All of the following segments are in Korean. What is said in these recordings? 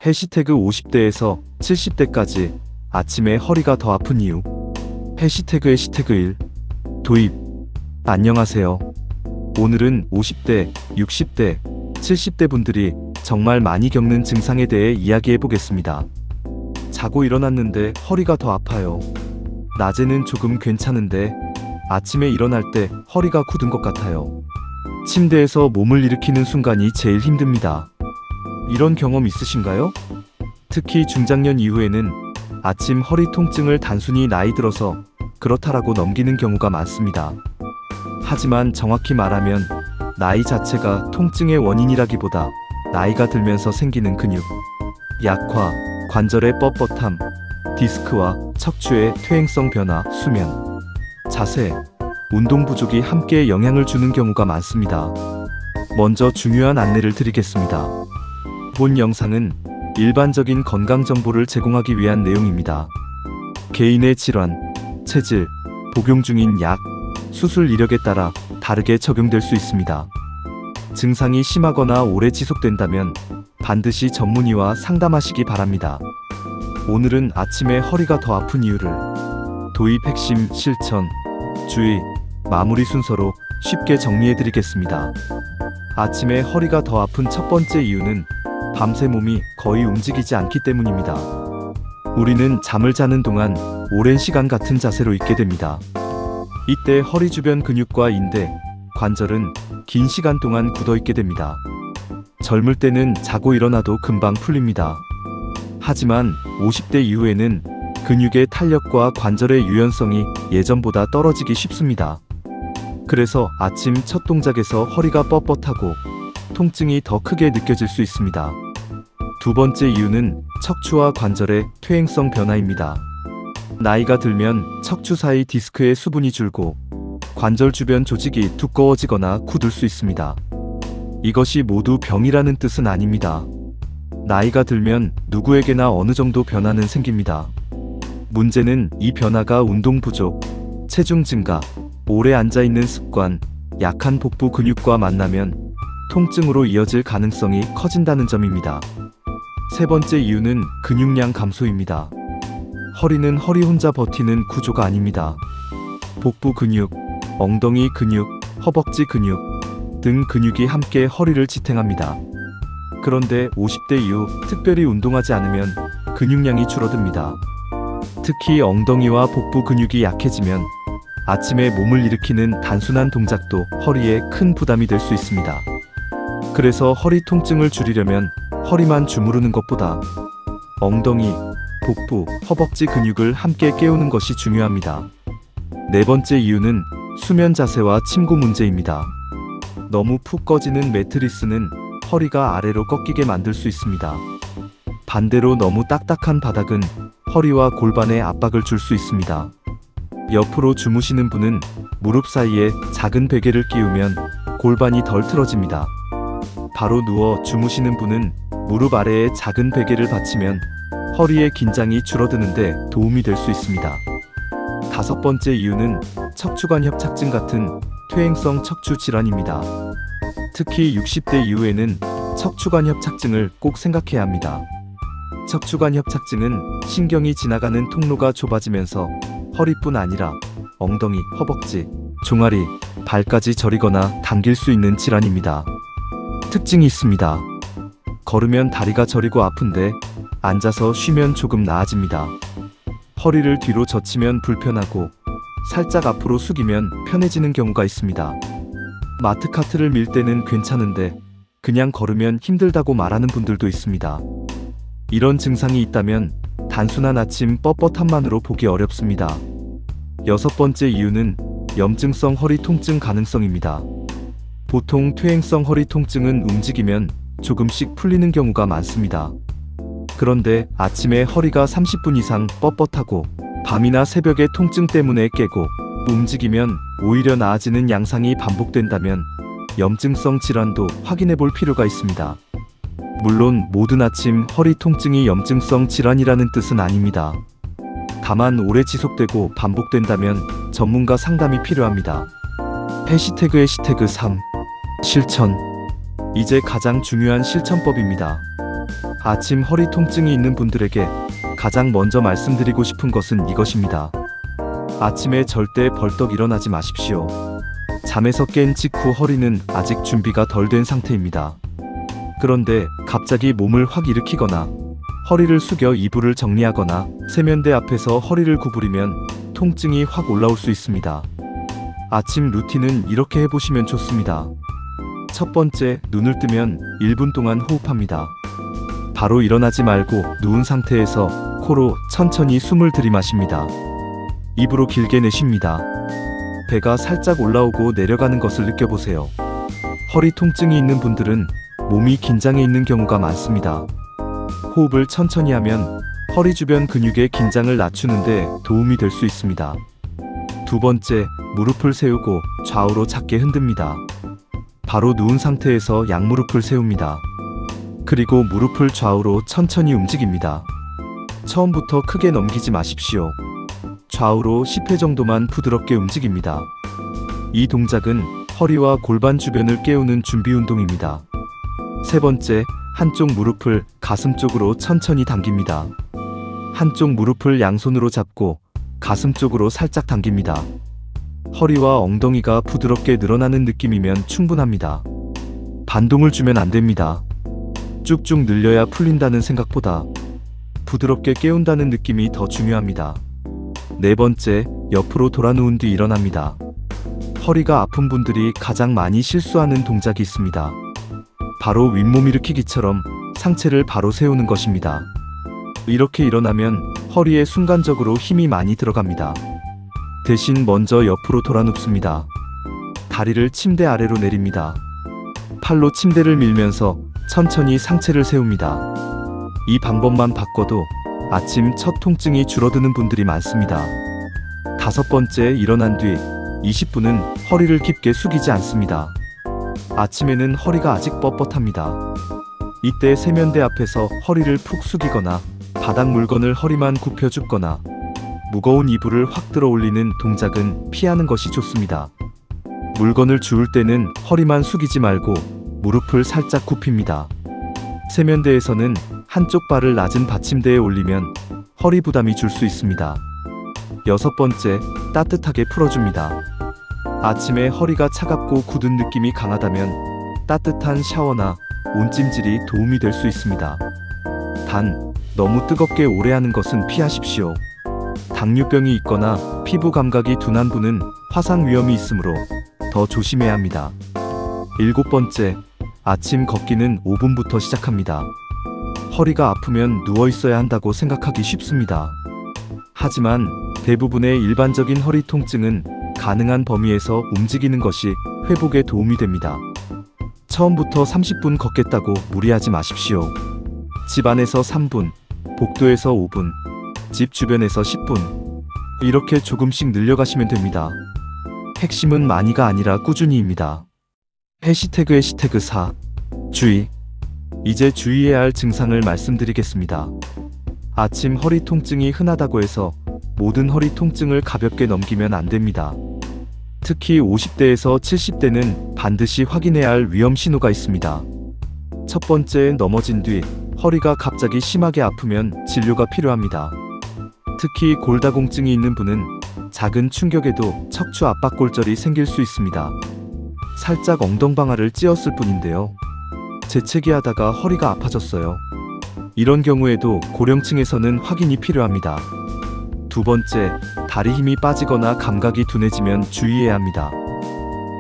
해시태그 50대에서 70대까지 아침에 허리가 더 아픈 이유. 해시태그 1 도입. 안녕하세요. 오늘은 50대, 60대, 70대 분들이 정말 많이 겪는 증상에 대해 이야기해 보겠습니다. 자고 일어났는데 허리가 더 아파요. 낮에는 조금 괜찮은데 아침에 일어날 때 허리가 굳은 것 같아요. 침대에서 몸을 일으키는 순간이 제일 힘듭니다. 이런 경험 있으신가요? 특히 중장년 이후에는 아침 허리 통증을 단순히 나이 들어서 그렇다라고 넘기는 경우가 많습니다. 하지만 정확히 말하면 나이 자체가 통증의 원인이라기보다 나이가 들면서 생기는 근육, 약화, 관절의 뻣뻣함, 디스크와 척추의 퇴행성 변화, 수면, 자세, 운동 부족이 함께 영향을 주는 경우가 많습니다. 먼저 중요한 안내를 드리겠습니다. 본 영상은 일반적인 건강 정보를 제공하기 위한 내용입니다. 개인의 질환, 체질, 복용 중인 약, 수술 이력에 따라 다르게 적용될 수 있습니다. 증상이 심하거나 오래 지속된다면 반드시 전문의와 상담하시기 바랍니다. 오늘은 아침에 허리가 더 아픈 이유를 도입 핵심 실천, 주의, 마무리 순서로 쉽게 정리해 드리겠습니다. 아침에 허리가 더 아픈 첫 번째 이유는 밤새 몸이 거의 움직이지 않기 때문입니다. 우리는 잠을 자는 동안 오랜 시간 같은 자세로 있게 됩니다. 이때 허리 주변 근육과 인대, 관절은 긴 시간 동안 굳어 있게 됩니다. 젊을 때는 자고 일어나도 금방 풀립니다. 하지만 50대 이후에는 근육의 탄력과 관절의 유연성이 예전보다 떨어지기 쉽습니다. 그래서 아침 첫 동작에서 허리가 뻣뻣하고 통증이 더 크게 느껴질 수 있습니다. 두 번째 이유는 척추와 관절의 퇴행성 변화입니다. 나이가 들면 척추 사이 디스크의 수분이 줄고 관절 주변 조직이 두꺼워지거나 굳을 수 있습니다. 이것이 모두 병이라는 뜻은 아닙니다. 나이가 들면 누구에게나 어느 정도 변화는 생깁니다. 문제는 이 변화가 운동 부족, 체중 증가, 오래 앉아있는 습관, 약한 복부 근육과 만나면 통증으로 이어질 가능성이 커진다는 점입니다. 세 번째 이유는 근육량 감소입니다. 허리는 허리 혼자 버티는 구조가 아닙니다. 복부 근육, 엉덩이 근육, 허벅지 근육 등 근육이 함께 허리를 지탱합니다. 그런데 50대 이후 특별히 운동하지 않으면 근육량이 줄어듭니다. 특히 엉덩이와 복부 근육이 약해지면 아침에 몸을 일으키는 단순한 동작도 허리에 큰 부담이 될 수 있습니다. 그래서 허리 통증을 줄이려면 허리만 주무르는 것보다 엉덩이, 복부, 허벅지 근육을 함께 깨우는 것이 중요합니다. 네 번째 이유는 수면 자세와 침구 문제입니다. 너무 푹 꺼지는 매트리스는 허리가 아래로 꺾이게 만들 수 있습니다. 반대로 너무 딱딱한 바닥은 허리와 골반에 압박을 줄 수 있습니다. 옆으로 주무시는 분은 무릎 사이에 작은 베개를 끼우면 골반이 덜 틀어집니다. 바로 누워 주무시는 분은 무릎 아래에 작은 베개를 받치면 허리의 긴장이 줄어드는데 도움이 될 수 있습니다. 다섯 번째 이유는 척추관 협착증 같은 퇴행성 척추 질환입니다. 특히 60대 이후에는 척추관 협착증을 꼭 생각해야 합니다. 척추관 협착증은 신경이 지나가는 통로가 좁아지면서 허리뿐 아니라 엉덩이, 허벅지, 종아리, 발까지 저리거나 당길 수 있는 질환입니다. 특징이 있습니다. 걸으면 다리가 저리고 아픈데 앉아서 쉬면 조금 나아집니다. 허리를 뒤로 젖히면 불편하고 살짝 앞으로 숙이면 편해지는 경우가 있습니다. 마트 카트를 밀 때는 괜찮은데 그냥 걸으면 힘들다고 말하는 분들도 있습니다. 이런 증상이 있다면 단순한 아침 뻣뻣함만으로 보기 어렵습니다. 여섯 번째 이유는 염증성 허리 통증 가능성입니다. 보통 퇴행성 허리 통증은 움직이면 조금씩 풀리는 경우가 많습니다. 그런데 아침에 허리가 30분 이상 뻣뻣하고 밤이나 새벽에 통증 때문에 깨고 움직이면 오히려 나아지는 양상이 반복된다면 염증성 질환도 확인해 볼 필요가 있습니다. 물론 모든 아침 허리 통증이 염증성 질환이라는 뜻은 아닙니다. 다만 오래 지속되고 반복된다면 전문가 상담이 필요합니다. 해시태그 3 실천. 이제 가장 중요한 실천법입니다. 아침 허리 통증이 있는 분들에게 가장 먼저 말씀드리고 싶은 것은 이것입니다. 아침에 절대 벌떡 일어나지 마십시오. 잠에서 깬 직후 허리는 아직 준비가 덜 된 상태입니다. 그런데 갑자기 몸을 확 일으키거나 허리를 숙여 이불을 정리하거나 세면대 앞에서 허리를 구부리면 통증이 확 올라올 수 있습니다. 아침 루틴은 이렇게 해보시면 좋습니다. 첫 번째, 눈을 뜨면 1분 동안 호흡합니다. 바로 일어나지 말고 누운 상태에서 코로 천천히 숨을 들이마십니다. 입으로 길게 내쉽니다. 배가 살짝 올라오고 내려가는 것을 느껴보세요. 허리 통증이 있는 분들은 몸이 긴장해 있는 경우가 많습니다. 호흡을 천천히 하면 허리 주변 근육의 긴장을 낮추는데 도움이 될 수 있습니다. 두 번째, 무릎을 세우고 좌우로 작게 흔듭니다. 바로 누운 상태에서 양무릎을 세웁니다. 그리고 무릎을 좌우로 천천히 움직입니다. 처음부터 크게 넘기지 마십시오. 좌우로 10회 정도만 부드럽게 움직입니다. 이 동작은 허리와 골반 주변을 깨우는 준비 운동입니다. 세 번째, 한쪽 무릎을 가슴 쪽으로 천천히 당깁니다. 한쪽 무릎을 양손으로 잡고 가슴 쪽으로 살짝 당깁니다. 허리와 엉덩이가 부드럽게 늘어나는 느낌이면 충분합니다. 반동을 주면 안 됩니다. 쭉쭉 늘려야 풀린다는 생각보다 부드럽게 깨운다는 느낌이 더 중요합니다. 네 번째, 옆으로 돌아 누운 뒤 일어납니다. 허리가 아픈 분들이 가장 많이 실수하는 동작이 있습니다. 바로 윗몸 일으키기처럼 상체를 바로 세우는 것입니다. 이렇게 일어나면 허리에 순간적으로 힘이 많이 들어갑니다. 대신 먼저 옆으로 돌아 눕습니다. 다리를 침대 아래로 내립니다. 팔로 침대를 밀면서 천천히 상체를 세웁니다. 이 방법만 바꿔도 아침 첫 통증이 줄어드는 분들이 많습니다. 다섯 번째, 일어난 뒤 20분은 허리를 깊게 숙이지 않습니다. 아침에는 허리가 아직 뻣뻣합니다. 이때 세면대 앞에서 허리를 푹 숙이거나 바닥 물건을 허리만 굽혀 줍거나 무거운 이불을 확 들어 올리는 동작은 피하는 것이 좋습니다. 물건을 주울 때는 허리만 숙이지 말고 무릎을 살짝 굽힙니다. 세면대에서는 한쪽 발을 낮은 받침대에 올리면 허리 부담이 줄 수 있습니다. 여섯 번째, 따뜻하게 풀어줍니다. 아침에 허리가 차갑고 굳은 느낌이 강하다면 따뜻한 샤워나 온찜질이 도움이 될 수 있습니다. 단, 너무 뜨겁게 오래 하는 것은 피하십시오. 당뇨병이 있거나 피부 감각이 둔한 분은 화상 위험이 있으므로 더 조심해야 합니다. 일곱 번째, 아침 걷기는 5분부터 시작합니다. 허리가 아프면 누워 있어야 한다고 생각하기 쉽습니다. 하지만 대부분의 일반적인 허리 통증은 가능한 범위에서 움직이는 것이 회복에 도움이 됩니다. 처음부터 30분 걷겠다고 무리하지 마십시오. 집 안에서 3분, 복도에서 5분, 집 주변에서 10분, 이렇게 조금씩 늘려가시면 됩니다. 핵심은 많이가 아니라 꾸준히입니다. 해시태그 4. 주의. 이제 주의해야 할 증상을 말씀드리겠습니다. 아침 허리 통증이 흔하다고 해서 모든 허리 통증을 가볍게 넘기면 안 됩니다. 특히 50대에서 70대는 반드시 확인해야 할 위험 신호가 있습니다. 첫 번째, 넘어진 뒤 허리가 갑자기 심하게 아프면 진료가 필요합니다. 특히 골다공증이 있는 분은 작은 충격에도 척추 압박골절이 생길 수 있습니다. 살짝 엉덩방아를 찧었을 뿐인데요. 재채기 하다가 허리가 아파졌어요. 이런 경우에도 고령층에서는 확인이 필요합니다. 두 번째, 다리 힘이 빠지거나 감각이 둔해지면 주의해야 합니다.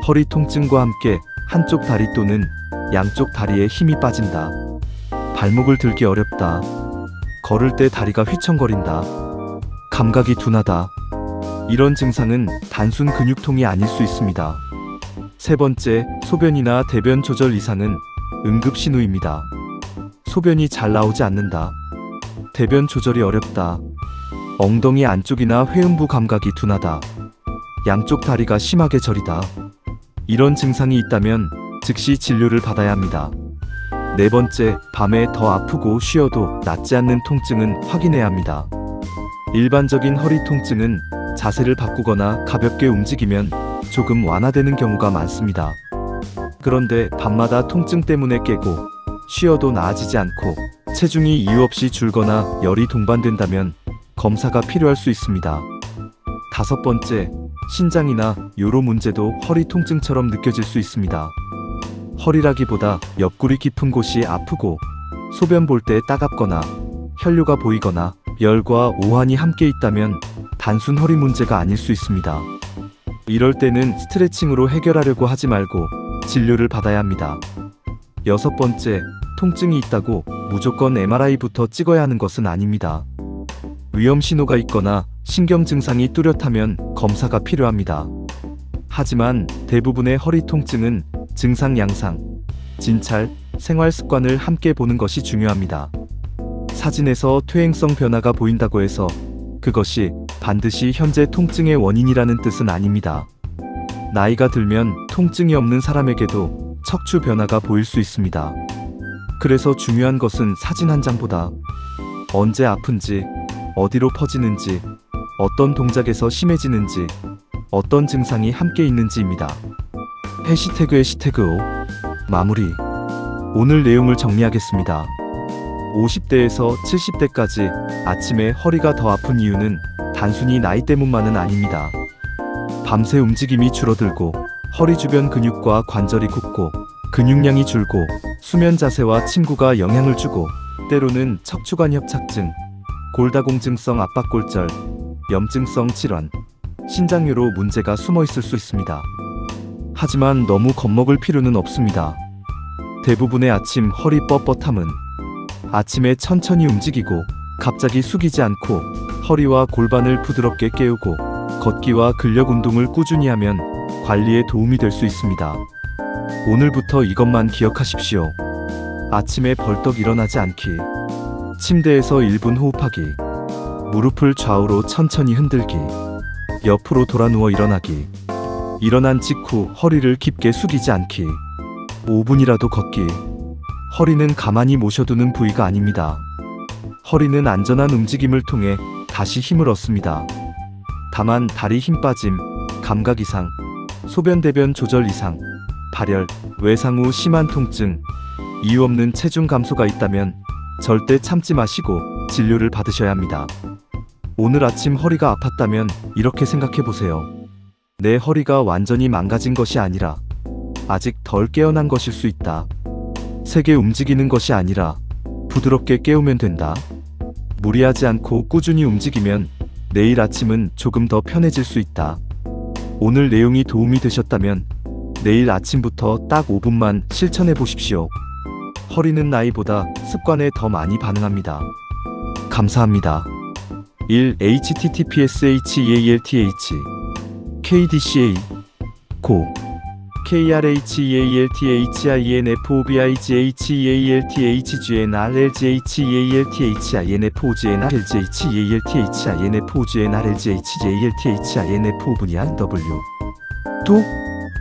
허리 통증과 함께 한쪽 다리 또는 양쪽 다리에 힘이 빠진다. 발목을 들기 어렵다. 걸을 때 다리가 휘청거린다. 감각이 둔하다. 이런 증상은 단순 근육통이 아닐 수 있습니다. 세 번째, 소변이나 대변 조절 이상은 응급 신호입니다. 소변이 잘 나오지 않는다. 대변 조절이 어렵다. 엉덩이 안쪽이나 회음부 감각이 둔하다. 양쪽 다리가 심하게 저리다. 이런 증상이 있다면 즉시 진료를 받아야 합니다. 네 번째, 밤에 더 아프고 쉬어도 낫지 않는 통증은 확인해야 합니다. 일반적인 허리 통증은 자세를 바꾸거나 가볍게 움직이면 조금 완화되는 경우가 많습니다. 그런데 밤마다 통증 때문에 깨고 쉬어도 나아지지 않고 체중이 이유 없이 줄거나 열이 동반된다면 검사가 필요할 수 있습니다. 5번째, 신장이나 요로 문제도 허리 통증처럼 느껴질 수 있습니다. 허리라기보다 옆구리 깊은 곳이 아프고 소변 볼 때 따갑거나 혈뇨가 보이거나 열과 오한이 함께 있다면 단순 허리 문제가 아닐 수 있습니다. 이럴 때는 스트레칭으로 해결하려고 하지 말고 진료를 받아야 합니다. 6번째, 통증이 있다고 무조건 MRI부터 찍어야 하는 것은 아닙니다. 위험 신호가 있거나 신경 증상이 뚜렷하면 검사가 필요합니다. 하지만 대부분의 허리 통증은 증상 양상, 진찰, 생활 습관을 함께 보는 것이 중요합니다. 사진에서 퇴행성 변화가 보인다고 해서 그것이 반드시 현재 통증의 원인이라는 뜻은 아닙니다. 나이가 들면 통증이 없는 사람에게도 척추 변화가 보일 수 있습니다. 그래서 중요한 것은 사진 한 장보다 언제 아픈지, 어디로 퍼지는지, 어떤 동작에서 심해지는지, 어떤 증상이 함께 있는지입니다. 해시태그의 시태그 5 마무리. 오늘 내용을 정리하겠습니다. 50대에서 70대까지 아침에 허리가 더 아픈 이유는 단순히 나이 때문만은 아닙니다. 밤새 움직임이 줄어들고 허리 주변 근육과 관절이 굳고 근육량이 줄고 수면 자세와 침구가 영향을 주고 때로는 척추관 협착증, 골다공증성 압박골절, 염증성 질환, 신장요로 문제가 숨어 있을 수 있습니다. 하지만 너무 겁먹을 필요는 없습니다. 대부분의 아침 허리 뻣뻣함은 아침에 천천히 움직이고 갑자기 숙이지 않고 허리와 골반을 부드럽게 깨우고 걷기와 근력 운동을 꾸준히 하면 관리에 도움이 될 수 있습니다. 오늘부터 이것만 기억하십시오. 아침에 벌떡 일어나지 않기, 침대에서 1분 호흡하기, 무릎을 좌우로 천천히 흔들기, 옆으로 돌아 누워 일어나기, 일어난 직후 허리를 깊게 숙이지 않기, 5분이라도 걷기. 허리는 가만히 모셔두는 부위가 아닙니다. 허리는 안전한 움직임을 통해 다시 힘을 얻습니다. 다만 다리 힘 빠짐, 감각 이상, 소변 대변 조절 이상, 발열, 외상 후 심한 통증, 이유 없는 체중 감소가 있다면 절대 참지 마시고 진료를 받으셔야 합니다. 오늘 아침 허리가 아팠다면 이렇게 생각해 보세요. 내 허리가 완전히 망가진 것이 아니라 아직 덜 깨어난 것일 수 있다. 세게 움직이는 것이 아니라 부드럽게 깨우면 된다. 무리하지 않고 꾸준히 움직이면 내일 아침은 조금 더 편해질 수 있다. 오늘 내용이 도움이 되셨다면 내일 아침부터 딱 5분만 실천해 보십시오. 허리는 나이보다 습관에 더 많이 반응합니다. 감사합니다. 1. https://health kdca 고 krhtalthnpobighalthinfoghnrlghalthinfoghnrlghalthinfoghnrlghalthinfoghnrw 도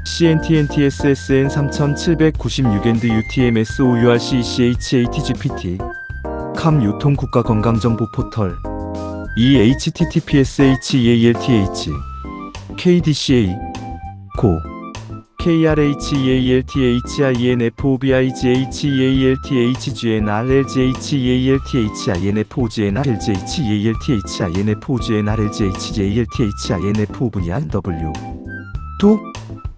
cntntssn 3796 and utmsorchatgpt 캄 유통국가건강정보 포털 2. https://health kdca 고 krhtalthnpobighalthinfoghnrlghalthinfoghnrlghalthinfoghnrlghalthinfoghnrw 도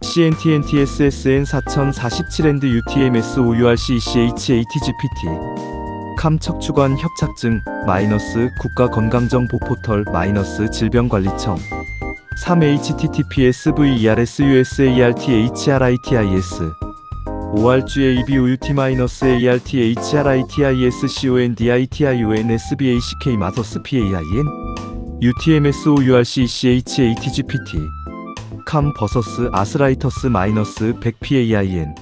cntntssn 4047 and utmsorchatgpt 캄 척추관 협착증 국가건강정보 포털 질병관리청 3. https://vrsusaerthritis 5. rgabutminus-arthritis-conditionsback-utmsorchatgpt 캄 버서스 아스라이터스 -100pain